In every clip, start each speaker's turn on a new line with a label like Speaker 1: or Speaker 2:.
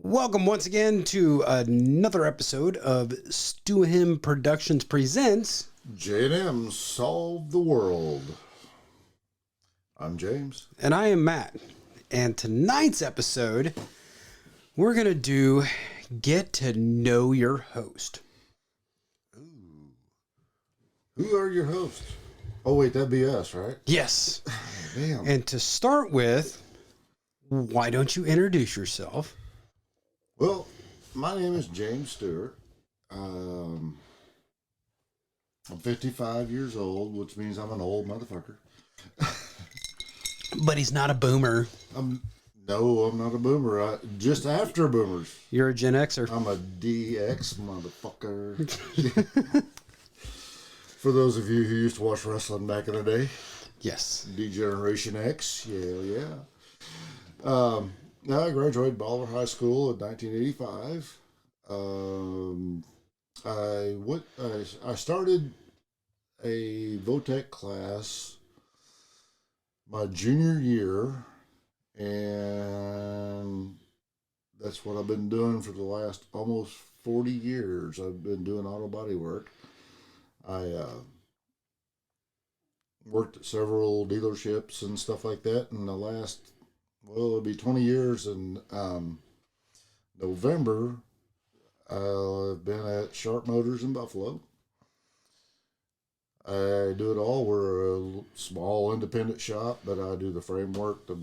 Speaker 1: Welcome once again to another episode of Stu Him Productions Presents
Speaker 2: J&M Solve the World. I'm James.
Speaker 1: And I am Matt. And tonight's episode, we're going to do Get to Know Your Host.
Speaker 2: Ooh. Who are your hosts? Oh, wait, that'd be us, right?
Speaker 1: Yes.
Speaker 2: Damn.
Speaker 1: And to start with, why don't you introduce yourself?
Speaker 2: Well, my name is James Stewart. I'm 55 years old, which means I'm an old motherfucker.
Speaker 1: But he's not a boomer.
Speaker 2: No, I'm not a boomer. Just after boomers.
Speaker 1: You're a Gen Xer.
Speaker 2: I'm a DX motherfucker. For those of you who used to watch wrestling back in the day.
Speaker 1: Yes.
Speaker 2: D-Generation X. Yeah. I graduated Bolivar High School in 1985. I started a VOTEC class my junior year, and that's what I've been doing for the last almost 40 years. I've been doing auto body work. I worked at several dealerships and stuff like that in the last, it'll be 20 years in November. I've been at Sharp Motors in Buffalo. I do it all. We're a small independent shop, but I do the framework, the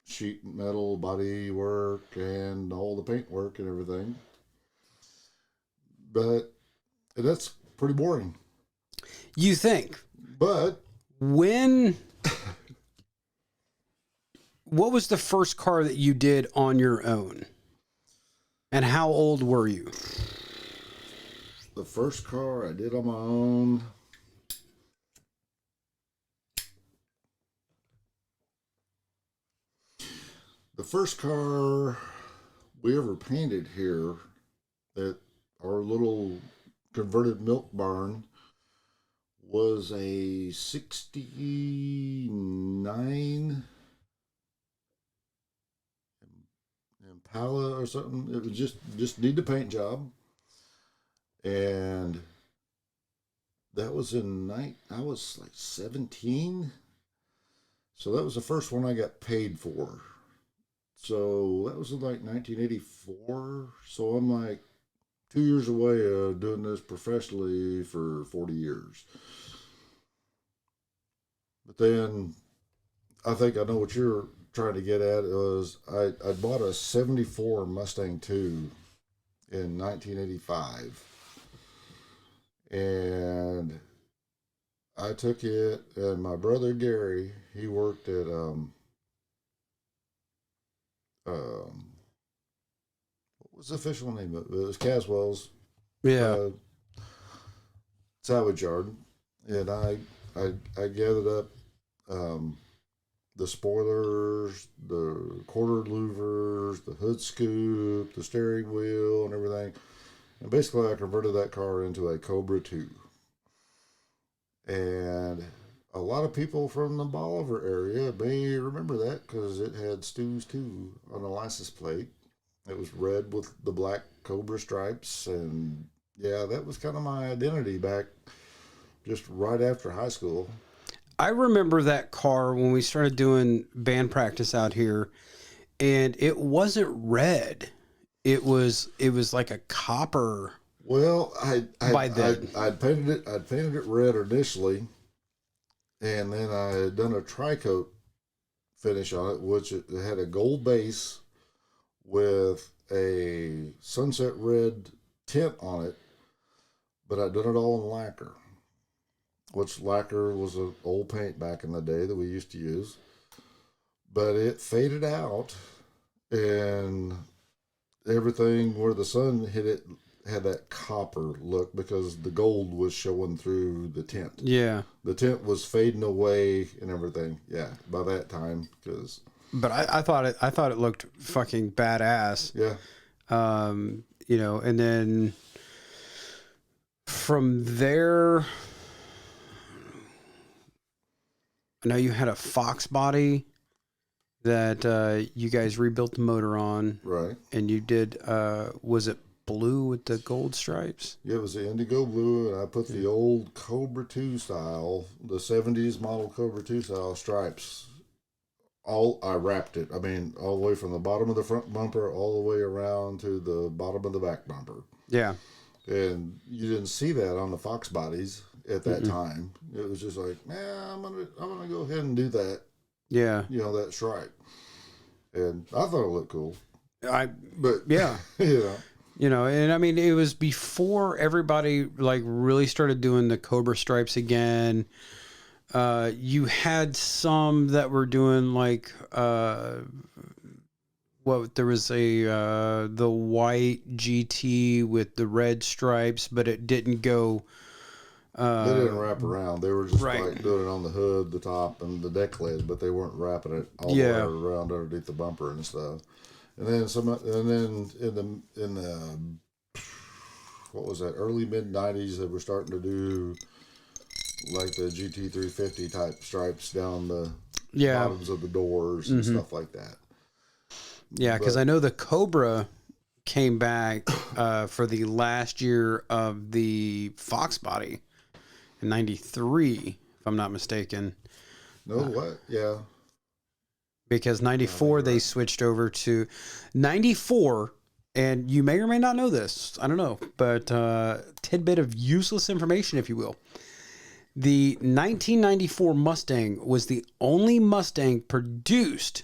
Speaker 2: sheet metal body work, and all the paint work and everything. But that's pretty boring.
Speaker 1: You think?
Speaker 2: But
Speaker 1: what was the first car that you did on your own? And how old were you?
Speaker 2: The first car I did on my own, the first car we ever painted here at our little converted milk barn was a 69 Impala or something. It was just need the paint job. And that was I was like 17. So that was the first one I got paid for. So that was in like 1984. So I'm like 2 years away of doing this professionally for 40 years. But then I think I know what you're trying to get at. Was I bought a 74 Mustang II in 1985. And I took it, and my brother Gary, he worked at what was the official name of it? It was Caswell's salvage yard, and I gathered up the spoilers, the quarter louvers, the hood scoop, the steering wheel, and everything. And basically, I converted that car into a Cobra 2. And a lot of people from the Bolivar area may remember that because it had Stu's 2 on the license plate. It was red with the black Cobra stripes. And yeah, that was kind of my identity back just right after high school.
Speaker 1: I remember that car when we started doing band practice out here, and it wasn't red. It was like a copper.
Speaker 2: Well, I'd painted it red initially, and then I had done a tri-coat finish on it, which it had a gold base with a sunset red tint on it, but I'd done it all in lacquer, which lacquer was an old paint back in the day that we used to use. But it faded out, and everything where the sun hit it had that copper look because the gold was showing through the tint.
Speaker 1: Yeah.
Speaker 2: The tint was fading away and everything. Yeah, by that time, because.
Speaker 1: But I thought it looked fucking badass.
Speaker 2: Yeah.
Speaker 1: And then from there, I know you had a Fox body. that you guys rebuilt the motor on.
Speaker 2: Right.
Speaker 1: And you did, was it blue with the gold stripes?
Speaker 2: Yeah, it was the indigo blue, and I put the old Cobra 2 style, the 70s model Cobra 2 style stripes. I wrapped it. I mean, all the way from the bottom of the front bumper all the way around to the bottom of the back bumper.
Speaker 1: Yeah.
Speaker 2: And you didn't see that on the Fox bodies at that time. It was just like, I'm gonna go ahead and do that.
Speaker 1: Yeah.
Speaker 2: You know, that stripe. And I thought it looked cool.
Speaker 1: But yeah. And I mean, it was before everybody like really started doing the Cobra stripes again. You had some that were doing like, there was the white GT with the red stripes, but it didn't go.
Speaker 2: They didn't wrap around. They were just
Speaker 1: right.
Speaker 2: like doing it on the hood, the top, and the deck lid, but they weren't wrapping it all the way around underneath the bumper and stuff. And then in the what was that, early mid '90s, they were starting to do like the GT350 type stripes down the bottoms of the doors and stuff like that.
Speaker 1: Yeah, because I know the Cobra came back for the last year of the Fox body in '93, if I'm not mistaken.
Speaker 2: No, what? Yeah.
Speaker 1: Because '94 they switched over to '94, and you may or may not know this. I don't know, but tidbit of useless information, if you will. The 1994 Mustang was the only Mustang produced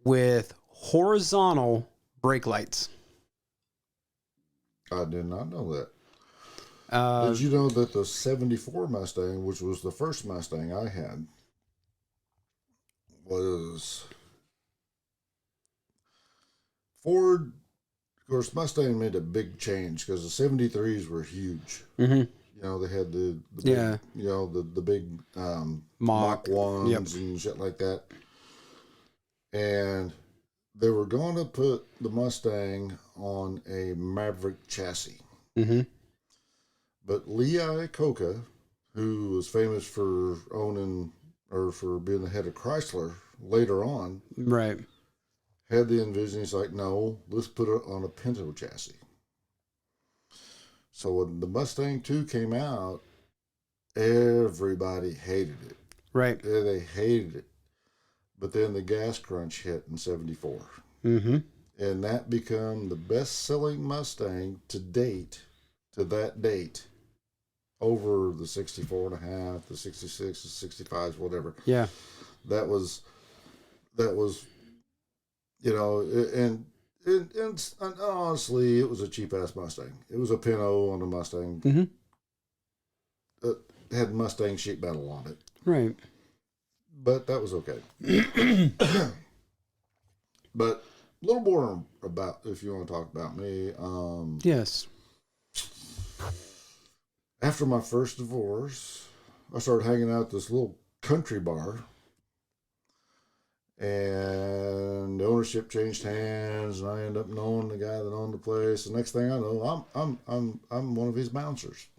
Speaker 1: with horizontal brake lights.
Speaker 2: I did not know that. Did you know that the 74 Mustang, which was the first Mustang I had, was Ford? Of course, Mustang made a big change because the 73s were huge.
Speaker 1: Mm-hmm.
Speaker 2: You know, they had the big, the big Mach 1s and shit like that. And they were going to put the Mustang on a Maverick chassis.
Speaker 1: Mm-hmm.
Speaker 2: But Lee Iacocca, who was famous for for being the head of Chrysler later on,
Speaker 1: right,
Speaker 2: had the envision. He's like, no, let's put it on a Pinto chassis. So when the Mustang 2 came out, everybody hated it.
Speaker 1: Right.
Speaker 2: Yeah, they hated it. But then the gas crunch hit in '74.
Speaker 1: Mm-hmm.
Speaker 2: And that became the best-selling Mustang to that date, over the 64 and a half, the 66, the 65s, whatever.
Speaker 1: Yeah.
Speaker 2: That was, and honestly, it was a cheap-ass Mustang. It was a Pinto on a Mustang.
Speaker 1: Mm-hmm.
Speaker 2: It had Mustang sheet metal on it.
Speaker 1: Right.
Speaker 2: But that was okay. But a little more about, if you want to talk about me.
Speaker 1: Yes.
Speaker 2: After my first divorce, I started hanging out at this little country bar, and the ownership changed hands, and I ended up knowing the guy that owned the place. The next thing I know, I'm one of his bouncers.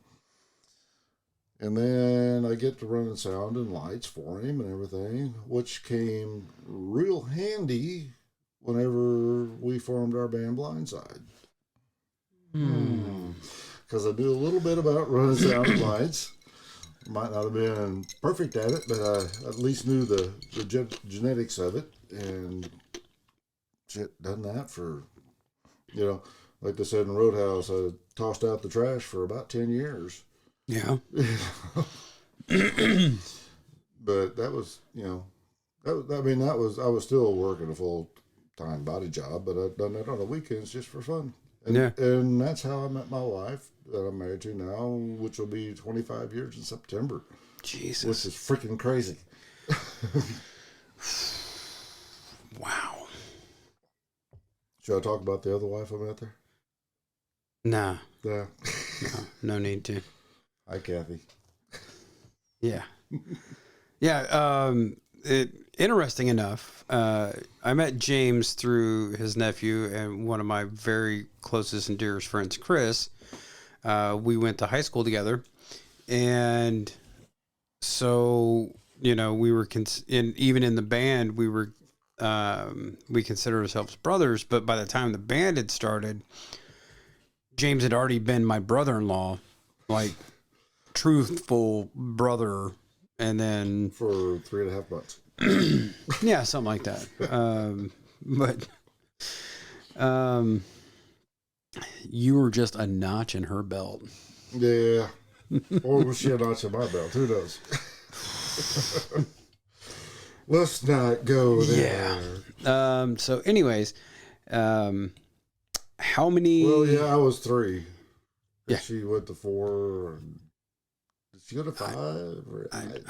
Speaker 2: And then I get to running sound and lights for him and everything, which came real handy whenever we formed our band Blindside. Because I do a little bit about running sound and lights. Might not have been perfect at it, but I at least knew the genetics of it. And shit, done that for, like they said in Roadhouse, I tossed out the trash for about 10 years.
Speaker 1: Yeah.
Speaker 2: But that was, I was still working a full-time body job, but I'd done that on the weekends just for fun. And that's how I met my wife that I'm married to now, which will be 25 years in September.
Speaker 1: Jesus.
Speaker 2: Which is freaking crazy.
Speaker 1: Wow.
Speaker 2: Should I talk about the other wife I met there?
Speaker 1: Nah.
Speaker 2: Yeah.
Speaker 1: No need to.
Speaker 2: Hi, Kathy.
Speaker 1: Yeah. Yeah. Interesting enough, I met James through his nephew and one of my very closest and dearest friends, Chris. We went to high school together. And so you know, we were, even in the band, we considered ourselves brothers, but by the time the band had started, James had already been my brother-in-law, like truthful brother. And then
Speaker 2: for 3.5 months.
Speaker 1: Yeah, something like that. You were just a notch in her belt.
Speaker 2: Yeah. Or was she a notch in my belt? Who knows? Let's not go there.
Speaker 1: Yeah. So anyways, how many?
Speaker 2: Well, yeah, I was 3.
Speaker 1: Yeah.
Speaker 2: She went to 4. Did she go to 5?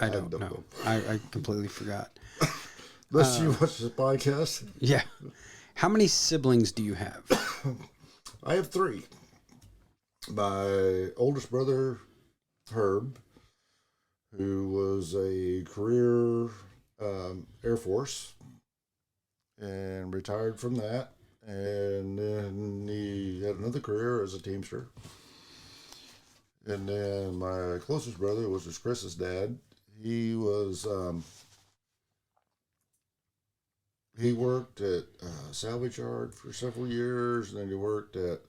Speaker 1: I don't know. I completely forgot.
Speaker 2: Unless you watch this podcast.
Speaker 1: Yeah. How many siblings do you have?
Speaker 2: I have 3. My oldest brother, Herb, who was a career Air Force and retired from that. And then he had another career as a Teamster. And then my closest brother, which was Chris's dad, he was he worked at salvage yard for several years, and then he worked at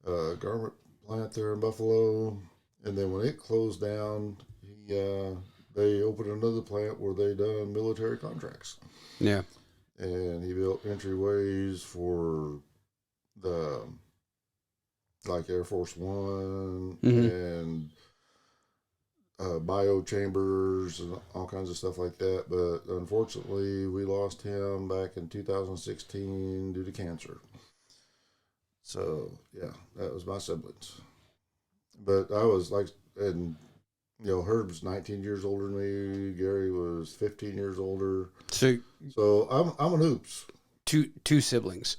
Speaker 2: a garment plant there in Buffalo. And then when it closed down, they opened another plant where they done military contracts.
Speaker 1: Yeah.
Speaker 2: And he built entryways for the like Air Force One and bio chambers and all kinds of stuff like that. But unfortunately, we lost him back in 2016 due to cancer. So yeah, that was my siblings. But I was like, and you know, Herb's 19 years older than me. Gary was 15 years older. So I'm an oops.
Speaker 1: Two siblings.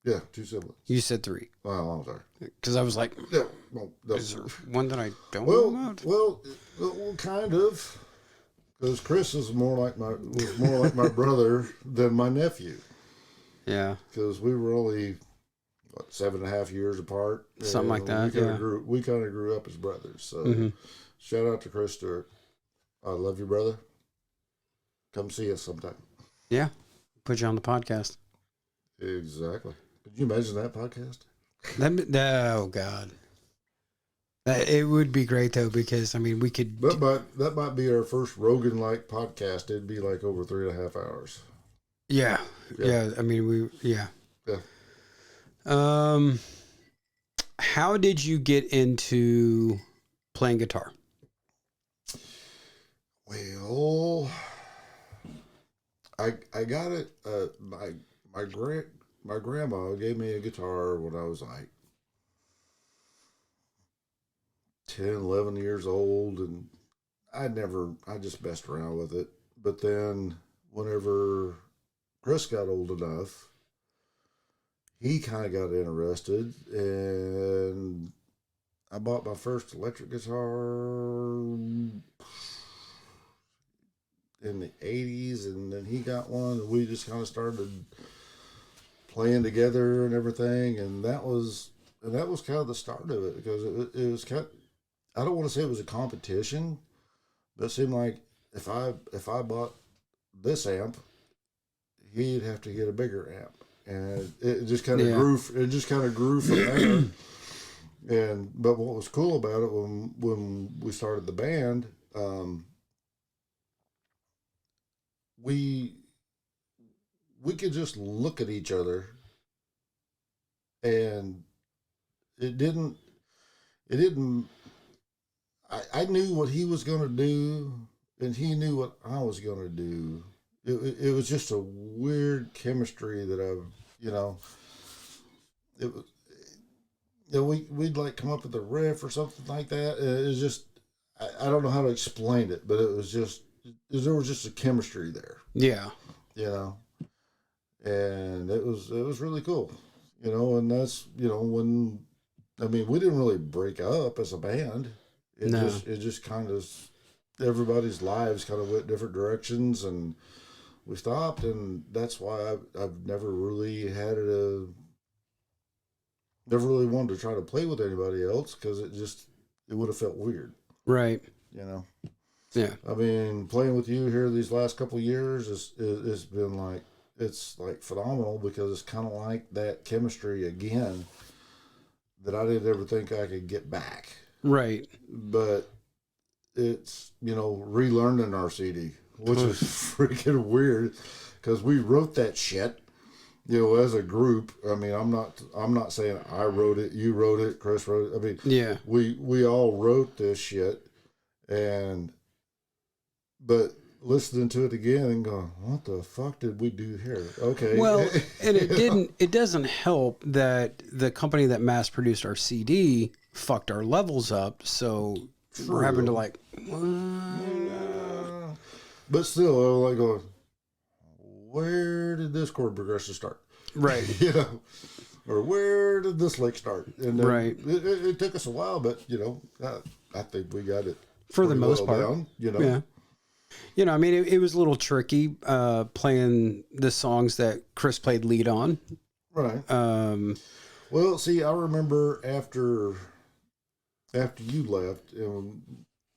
Speaker 2: Yeah, 2 siblings.
Speaker 1: You said 3.
Speaker 2: Well, I'm sorry.
Speaker 1: Because I was like,
Speaker 2: yeah, well,
Speaker 1: is there one that I don't know about?
Speaker 2: Well, kind of. Because Chris was more like my brother than my nephew.
Speaker 1: Yeah.
Speaker 2: Because we were only 7.5 years apart.
Speaker 1: Something like that.
Speaker 2: We kind of grew up as brothers. So shout out to Chris Stewart. I love you, brother. Come see us sometime.
Speaker 1: Yeah. Put you on the podcast.
Speaker 2: Exactly. Could you imagine that podcast?
Speaker 1: Oh God. It would be great though, because I mean we could.
Speaker 2: That might be our first Rogan-like podcast. It'd be like over 3.5 hours.
Speaker 1: Yeah. I mean Yeah. How did you get into playing guitar?
Speaker 2: Well, I got it. My grandma gave me a guitar when I was like 10, 11 years old, and I just messed around with it. But then whenever Chris got old enough, he kind of got interested, and I bought my first electric guitar in the 80s, and then he got one, and we just kind of started playing together and everything, and that was kind of the start of it, because it was kind of, I don't want to say it was a competition, but it seemed like if I bought this amp, he'd have to get a bigger amp, and it just kind of grew. It just kind of grew from there. But what was cool about it when we started the band, we could just look at each other, and it didn't. I knew what he was going to do, and he knew what I was going to do. It was just a weird chemistry that it was. We'd like come up with a riff or something like that. It was just, I don't know how to explain it, but there was just a chemistry there.
Speaker 1: Yeah.
Speaker 2: And it was really cool, and that's, when, we didn't really break up as a band. It just kind of, everybody's lives kind of went different directions, and we stopped, and that's why I've never really never really wanted to try to play with anybody else, because it would have felt weird.
Speaker 1: Right. Yeah.
Speaker 2: I mean, playing with you here these last couple of years it's been like, it's like phenomenal because it's kind of like that chemistry again that I didn't ever think I could get back.
Speaker 1: Right.
Speaker 2: But it's, relearning our CD, which is freaking weird because we wrote that shit, as a group. I mean, I'm not saying I wrote it, you wrote it, Chris wrote it. I mean,
Speaker 1: yeah,
Speaker 2: we all wrote this shit, but listening to it again and going, what the fuck did we do here? Okay.
Speaker 1: Well, and it doesn't help that the company that mass produced our CD fucked our levels up. So we're having to like,
Speaker 2: but still, I'm like going, where did this chord progression start?
Speaker 1: Right.
Speaker 2: Or where did this lick start? And then
Speaker 1: right.
Speaker 2: It took us a while, but I think we got it
Speaker 1: for the most part
Speaker 2: down,
Speaker 1: Yeah. I mean, it was a little tricky playing the songs that Chris played lead on.
Speaker 2: Right. Well, see, I remember after you left, and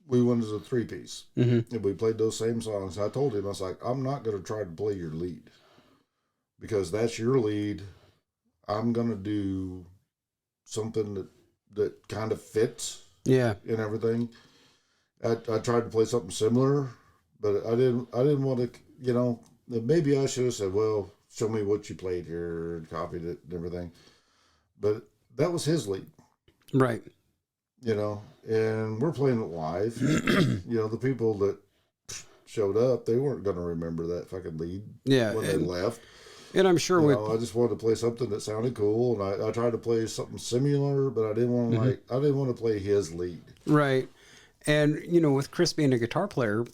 Speaker 2: we went as a 3-piece,
Speaker 1: mm-hmm.
Speaker 2: and we played those same songs. I told him, I was like, I'm not going to try to play your lead because that's your lead. I'm going to do something that kind of fits.
Speaker 1: Yeah.
Speaker 2: And everything. I tried to play something similar. But I didn't want to, maybe I should have said, well, show me what you played here and copied it and everything. But that was his lead.
Speaker 1: Right.
Speaker 2: And we're playing it live. The people that showed up, they weren't going to remember that fucking lead when they left.
Speaker 1: And I'm sure
Speaker 2: I just wanted to play something that sounded cool. And I tried to play something similar, but I didn't want to I didn't want to play his lead.
Speaker 1: Right. And, with Chris being a guitar player,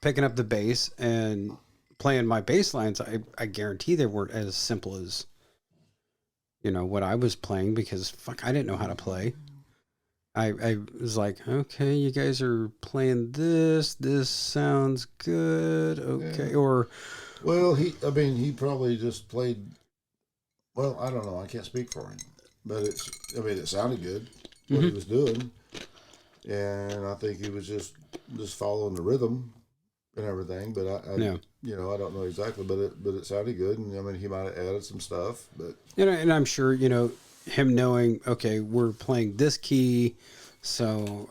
Speaker 1: picking up the bass and playing my bass lines, I guarantee they weren't as simple as, what I was playing because fuck, I didn't know how to play. I was like, okay, you guys are playing this sounds good. Okay. Yeah.
Speaker 2: Well, he probably just played, well, I don't know. I can't speak for him, but it sounded good what he was doing. And I think he was just following the rhythm and everything. But I don't know exactly, but it sounded good. And he might have added some stuff. But
Speaker 1: and I'm sure him knowing, okay, we're playing this key, so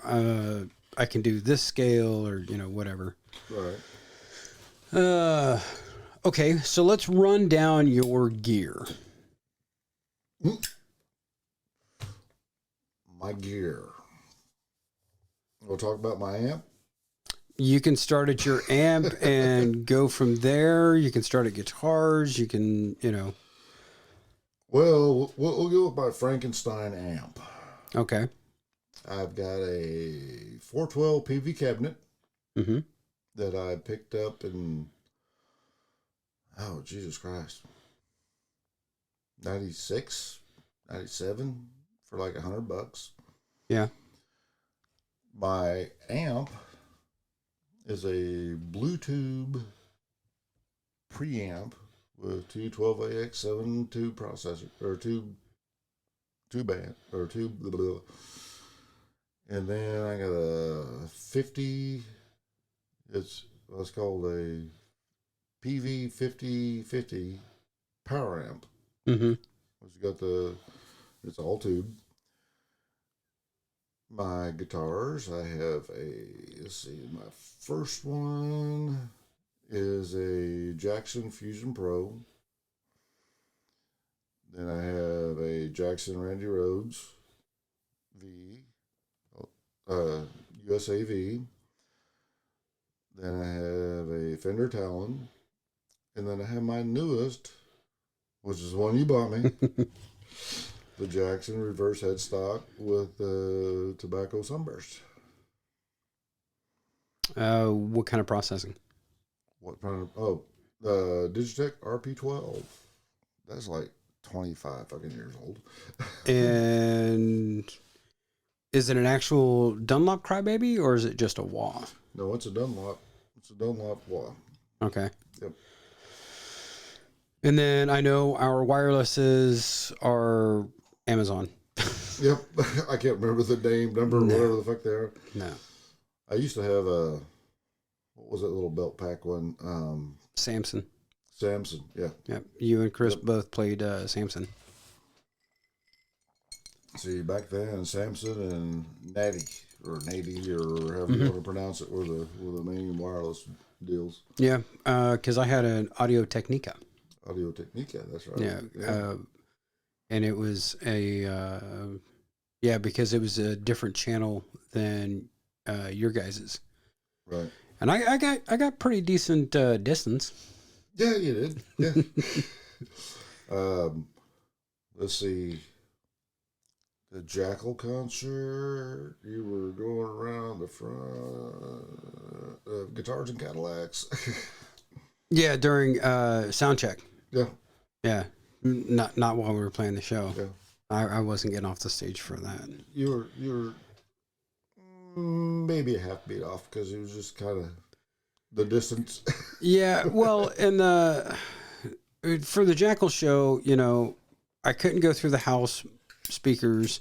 Speaker 1: I can do this scale or whatever.
Speaker 2: Right.
Speaker 1: Okay, so let's run down your gear.
Speaker 2: My gear. We'll talk about my amp.
Speaker 1: You can start at your amp and go from there. You can start at guitars. You can,
Speaker 2: Well, we'll go with my Frankenstein amp.
Speaker 1: Okay.
Speaker 2: I've got a 412 PV cabinet that I picked up in, oh, Jesus Christ, 96, 97 for like $100.
Speaker 1: Yeah.
Speaker 2: My amp is a Bluetooth preamp with two 12AX7 tube processor or tube band or tube, blah, blah, blah. And then I got a 50. It's what's called a PV 5050 power amp. It's all tube. My guitars, I have my first one is a Jackson Fusion Pro. Then I have a Jackson Randy Rhoads V, USA V. Then I have a Fender Talon. And then I have my newest, which is the one you bought me. The Jackson reverse headstock with the tobacco sunburst.
Speaker 1: What kind of processing?
Speaker 2: What kind of? Oh, the Digitech RP12. That's like 25 fucking years old.
Speaker 1: And is it an actual Dunlop Crybaby or is it just a wah?
Speaker 2: No, it's a Dunlop. It's a Dunlop wah.
Speaker 1: Okay.
Speaker 2: Yep.
Speaker 1: And then I know our wirelesses are Amazon.
Speaker 2: Yep. I can't remember the name, number, whatever the fuck they are.
Speaker 1: No.
Speaker 2: I used to have what was that little belt pack one?
Speaker 1: Samson.
Speaker 2: Samson, yeah.
Speaker 1: Yep. You and Chris both played Samson.
Speaker 2: See, back then, Samson and Natty, or Natty, or however you want to pronounce it, were the main wireless deals.
Speaker 1: Yeah, because I had an Audio Technica.
Speaker 2: Audio Technica, that's right.
Speaker 1: Yeah. And it was because it was a different channel than your guys's.
Speaker 2: Right.
Speaker 1: And I got pretty decent distance.
Speaker 2: Yeah, you did. Yeah. Let's see. The Jackal concert. You were going around the front of Guitars and Cadillacs.
Speaker 1: Yeah, during sound check.
Speaker 2: Yeah.
Speaker 1: Yeah. Not while we were playing the show.
Speaker 2: Yeah.
Speaker 1: I wasn't getting off the stage for that.
Speaker 2: You were maybe a half beat off because it was just kind of the distance.
Speaker 1: Yeah, well, and for the Jackal show, I couldn't go through the house speakers,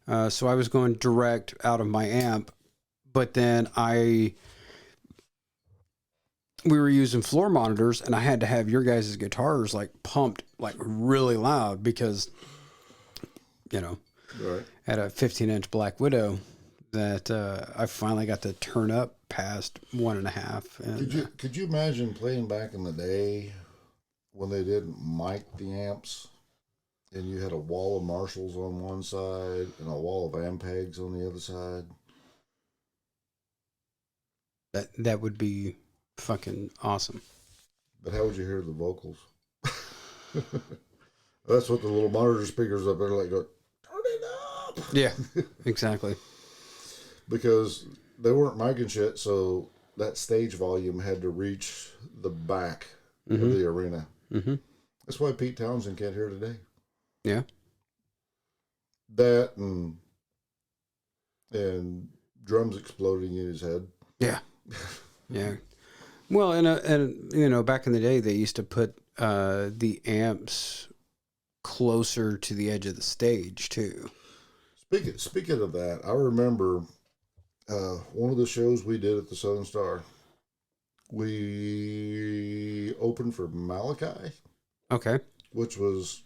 Speaker 1: so I was going direct out of my amp. But then we were using floor monitors, and I had to have your guys' guitars like pumped like really loud because,
Speaker 2: Right.
Speaker 1: at a 15-inch Black Widow that I finally got to turn up past 1.5. And
Speaker 2: could you imagine playing back in the day when they didn't mic the amps and you had a wall of Marshalls on one side and a wall of Ampegs on the other side?
Speaker 1: That would be fucking awesome.
Speaker 2: But how would you hear the vocals? That's what the little monitor speakers up there like go, turn it up.
Speaker 1: Yeah, exactly.
Speaker 2: Because they weren't micing shit, so that stage volume had to reach the back of the arena. Mm-hmm. That's why Pete Townsend can't hear today.
Speaker 1: Yeah.
Speaker 2: That and drums exploding in his head.
Speaker 1: Yeah. Yeah. Well, and back in the day, they used to put the amps closer to the edge of the stage too.
Speaker 2: Speaking of that, I remember one of the shows we did at the Southern Star. We opened for Malachi.
Speaker 1: Okay.
Speaker 2: Which was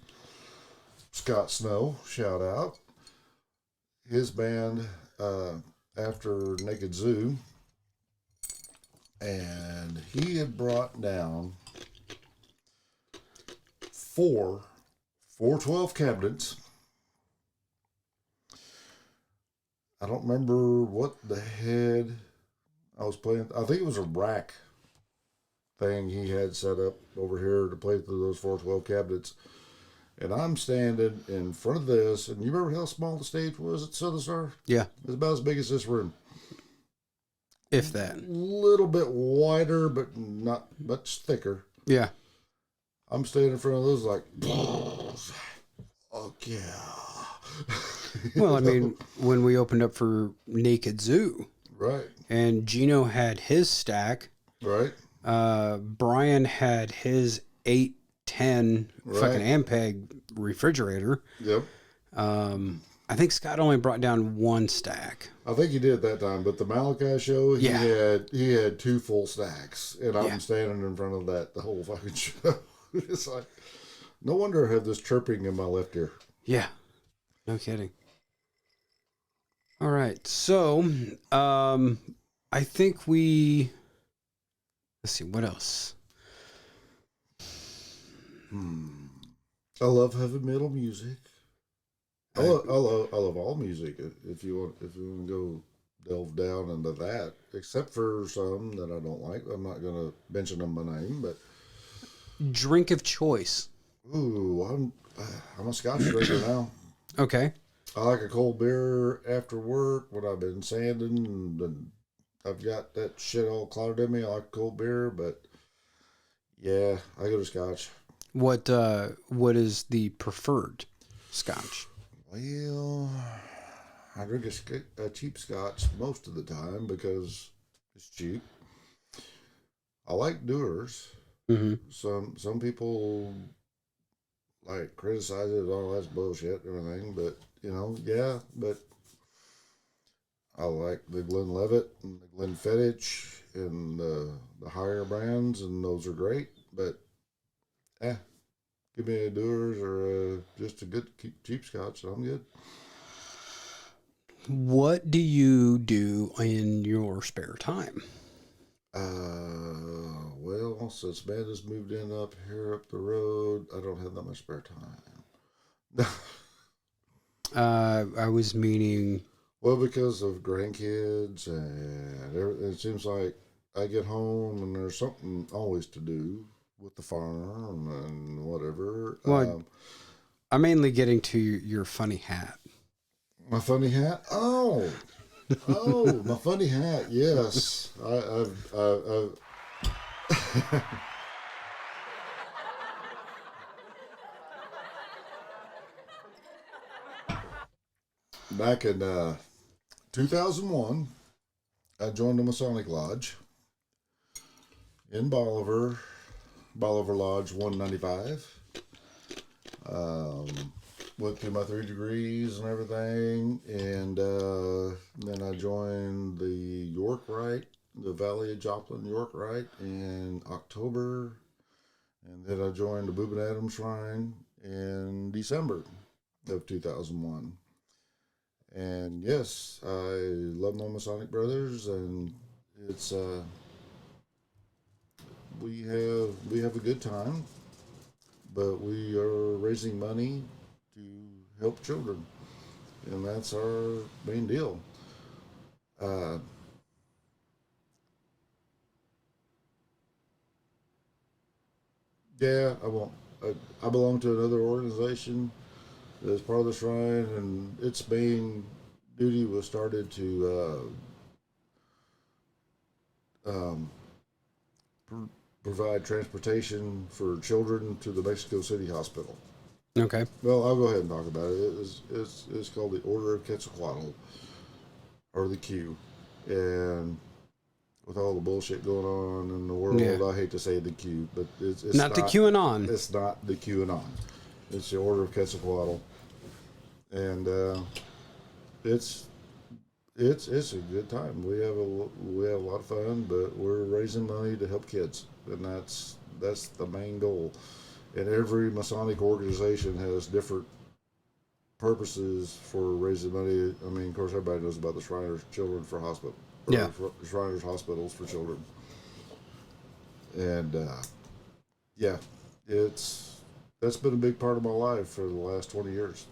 Speaker 2: Scott Snow, shout out. His band after Naked Zoo. And he had brought down four 412 cabinets. I don't remember what the head I was playing. I think it was a rack thing he had set up over here to play through those 412 cabinets. And I'm standing in front of this, and you remember how small the stage was at Southern Star?
Speaker 1: Yeah.
Speaker 2: It was about as big as this room.
Speaker 1: If that.
Speaker 2: A little bit wider, but not much thicker.
Speaker 1: Yeah.
Speaker 2: I'm standing in front of those like, oh yeah.
Speaker 1: Well, I mean, when we opened up for Naked Zoo.
Speaker 2: Right.
Speaker 1: And Gino had his stack.
Speaker 2: Right.
Speaker 1: Brian had his 810 fucking Ampeg refrigerator.
Speaker 2: Yep.
Speaker 1: I think Scott only brought down one stack.
Speaker 2: I think he did that time, but the Malachi show, he had two full stacks, and I'm standing in front of that the whole fucking show. It's like, no wonder I have this chirping in my left ear.
Speaker 1: Yeah, no kidding. All right, so I think let's see, what else?
Speaker 2: I love heavy metal music. I love all music. If you want to go delve down into that, except for some that I don't like. I'm not gonna mention them by name, but
Speaker 1: drink of choice.
Speaker 2: Ooh, I'm a Scotch drinker now.
Speaker 1: Okay.
Speaker 2: I like a cold beer after work when I've been sanding and I've got that shit all clouded in me. I like cold beer, but yeah, I go to Scotch.
Speaker 1: What is the preferred Scotch?
Speaker 2: Well, I drink a cheap Scotch most of the time because it's cheap. I like Dewar's.
Speaker 1: Mm-hmm.
Speaker 2: Some people like criticize it, all that's bullshit and everything, but but I like the Glenlivet and the Glenfiddich and the higher brands, and those are great. But, give me a Dewar's or just a good cheap Scotch, and I'm good.
Speaker 1: What do you do in your spare time?
Speaker 2: Well, since Amanda's moved in up here up the road, I don't have that much spare time.
Speaker 1: I was meaning.
Speaker 2: Well, because of grandkids and everything, it seems like I get home and there's something always to do with the farm and whatever.
Speaker 1: Well, I'm mainly getting to your funny hat.
Speaker 2: My funny hat? Oh, my funny hat. Yes, I've back in 2001, I joined the Masonic Lodge in Bolivar Lodge 195. Went through my 3 degrees and everything, and then I joined the York Rite, the Valley of Joplin York Rite in October, and then I joined the Boobin Adams Shrine in December of 2001. And yes, I love my Masonic brothers, and it's we have a good time, but we are raising money to help children, and that's our main deal. Yeah, I won't. I belong to another organization as part of the shrine, and its main duty was started to provide transportation for children to the Mexico City Hospital.
Speaker 1: Okay.
Speaker 2: Well, I'll go ahead and talk about it. It's called the Order of Quetzalcoatl, or the Q, and with all the bullshit going on in the world, I hate to say the Q, but it's
Speaker 1: not the QAnon.
Speaker 2: It's not the QAnon. It's the Order of Quetzalcoatl, and it's a good time. We have a lot of fun, but we're raising money to help kids, and that's the main goal. And every Masonic organization has different purposes for raising money. I mean, of course, everybody knows about the Shriners Children for Hospital. Shriners Hospitals for Children. And that's been a big part of my life for the last 20 years.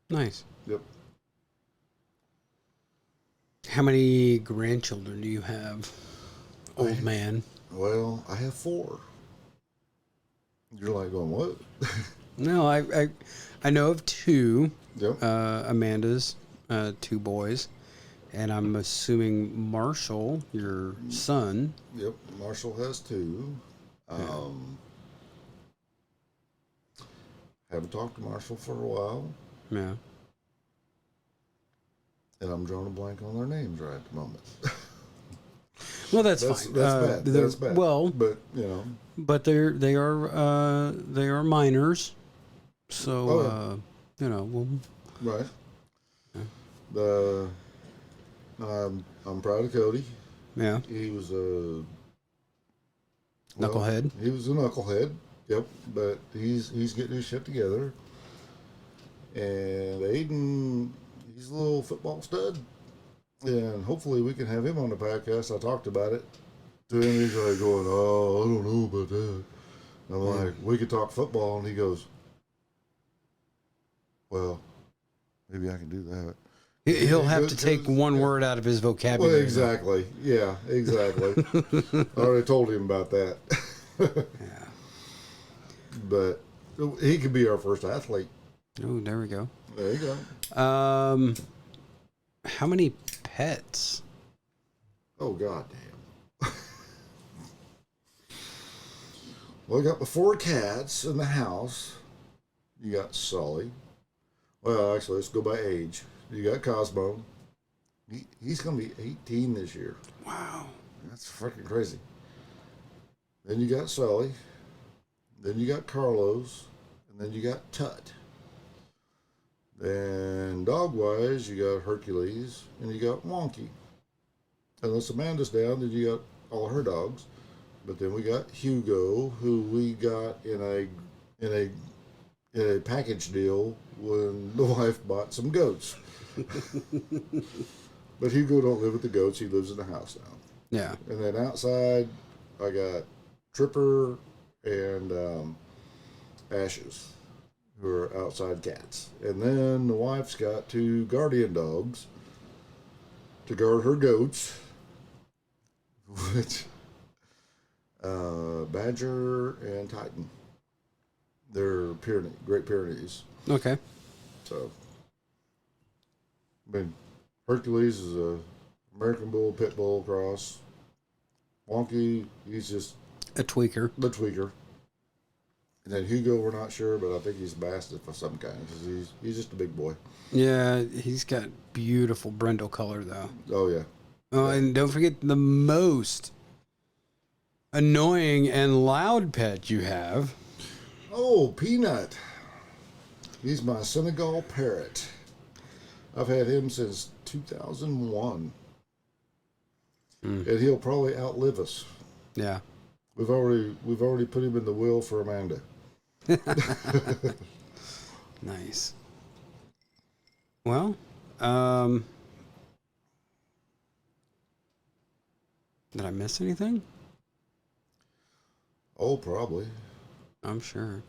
Speaker 1: Nice.
Speaker 2: Yep.
Speaker 1: How many grandchildren do you have, old man?
Speaker 2: Well, I have 4. You're like going, what?
Speaker 1: No, I know of 2.
Speaker 2: Yep.
Speaker 1: Amanda's 2 boys, and I'm assuming Marshall, your son.
Speaker 2: Yep, Marshall has 2. Haven't talked to Marshall for a while.
Speaker 1: Yeah.
Speaker 2: And I'm drawing a blank on their names right at the moment.
Speaker 1: Well, that's fine.
Speaker 2: That's bad. That's bad.
Speaker 1: Well,
Speaker 2: but you know,
Speaker 1: but they are minors, so you know. Well,
Speaker 2: right. Yeah. I'm proud of Cody.
Speaker 1: Yeah.
Speaker 2: He was a
Speaker 1: knucklehead.
Speaker 2: He was a knucklehead. Yep. But he's getting his shit together. And Aiden, he's a little football stud. And hopefully we can have him on the podcast. I talked about it to him. He's like going, oh, I don't know about that. And I'm like, we could talk football. And he goes, well, maybe I can do that.
Speaker 1: He'll have to take one word out of his vocabulary.
Speaker 2: Well, exactly. Yeah, exactly. I already told him about that.
Speaker 1: Yeah.
Speaker 2: But he could be our first athlete.
Speaker 1: Oh, there we go.
Speaker 2: There you go.
Speaker 1: How many pets?
Speaker 2: Oh, God damn. Well, I got the 4 cats in the house. You got Sully. Well, actually, let's go by age. You got Cosmo. He's going to be 18 this year.
Speaker 1: Wow.
Speaker 2: That's freaking crazy. Then you got Sully. Then you got Carlos. And then you got Tut. Then then dog-wise, you got Hercules and you got Wonky. Unless Amanda's down, then you got all her dogs. But then we got Hugo, who we got in a package deal when the wife bought some goats. But Hugo don't live with the goats; he lives in the house now.
Speaker 1: Yeah.
Speaker 2: And then outside, I got Tripper and Ashes, who are outside cats. And then the wife's got 2 guardian dogs to guard her goats, which Badger and Titan. They're Great Pyrenees.
Speaker 1: Okay.
Speaker 2: So, I mean, Hercules is a American Bull Pit Bull cross. Wonky, he's just
Speaker 1: a tweaker.
Speaker 2: The tweaker. And then Hugo, we're not sure, but I think he's a Mastiff of some kind because he's just a big boy.
Speaker 1: Yeah, he's got beautiful brindle color though.
Speaker 2: Oh yeah.
Speaker 1: Oh,
Speaker 2: yeah.
Speaker 1: And don't forget the most annoying and loud pet you have.
Speaker 2: Oh, Peanut. He's my Senegal parrot. I've had him since 2001. And he'll probably outlive us.
Speaker 1: Yeah.
Speaker 2: We've already put him in the will for Amanda.
Speaker 1: Nice. Well, did I miss anything?
Speaker 2: Oh, probably.
Speaker 1: I'm sure.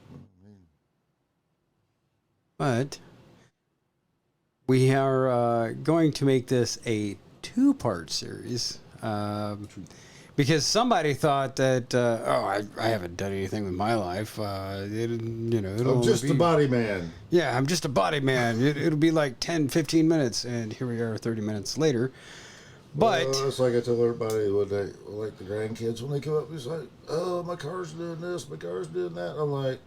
Speaker 1: But we are going to make this a 2-part series. Because somebody thought that, I haven't done anything with my life.
Speaker 2: I'm just a body man.
Speaker 1: Yeah, I'm just a body man. It'll be like 10, 15 minutes, and here we are 30 minutes later. But
Speaker 2: it's like I tell everybody when they, like the grandkids, when they come up, it's like, oh, my car's doing this, my car's doing that. I'm like,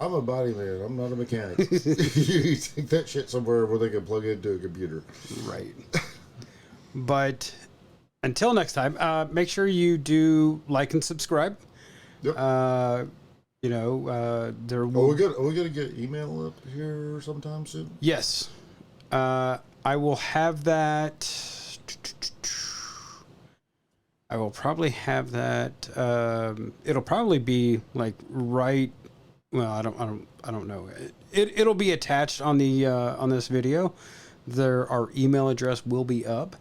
Speaker 2: I'm a body man. I'm not a mechanic. You take that shit somewhere where they can plug it into a computer.
Speaker 1: Right. But until next time, make sure you do like and subscribe.
Speaker 2: Yep.
Speaker 1: There will...
Speaker 2: Are we gonna get email up here sometime soon?
Speaker 1: Yes. I will have that. I will probably have that. It'll probably be like right. Well, I don't know. It'll be attached on the on this video. Our email address will be up.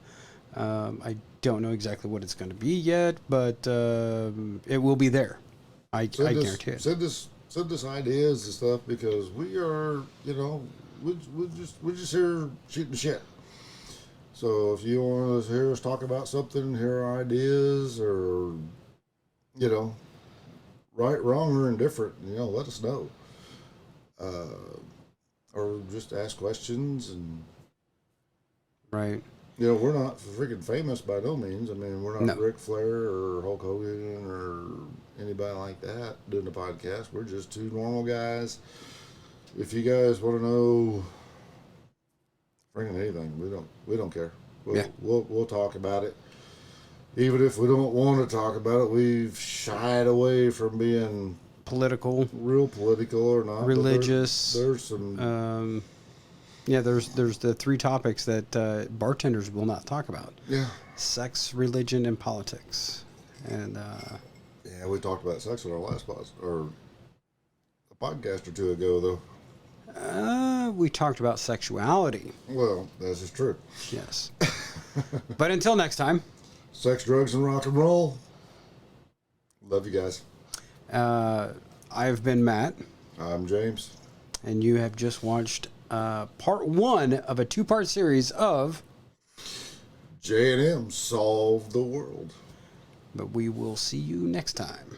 Speaker 1: I don't know exactly what it's going to be yet, but it will be there. I guarantee it.
Speaker 2: Send us ideas and stuff because we are, we're just here shooting shit. So if you want to hear us talk about something, hear our ideas, or right, wrong, or indifferent, let us know. Or just ask questions and.
Speaker 1: Right.
Speaker 2: We're not freaking famous by no means. I mean, we're not Ric Flair or Hulk Hogan or anybody like that doing the podcast. We're just 2 normal guys. If you guys want to know freaking anything, we don't care. We'll talk about it. Even if we don't want to talk about it, we've shied away from being real political or not.
Speaker 1: Religious.
Speaker 2: There's some.
Speaker 1: There's the 3 topics that bartenders will not talk about.
Speaker 2: Yeah.
Speaker 1: Sex, religion, and politics. And
Speaker 2: we talked about sex in our last or a podcast or 2 ago, though.
Speaker 1: We talked about sexuality.
Speaker 2: Well, this is true.
Speaker 1: Yes. But until next time.
Speaker 2: Sex, drugs, and rock and roll. Love you guys.
Speaker 1: I've been Matt.
Speaker 2: I'm James.
Speaker 1: And you have just watched part 1 of a 2-part series of
Speaker 2: J&M Solve the World.
Speaker 1: But we will see you next time.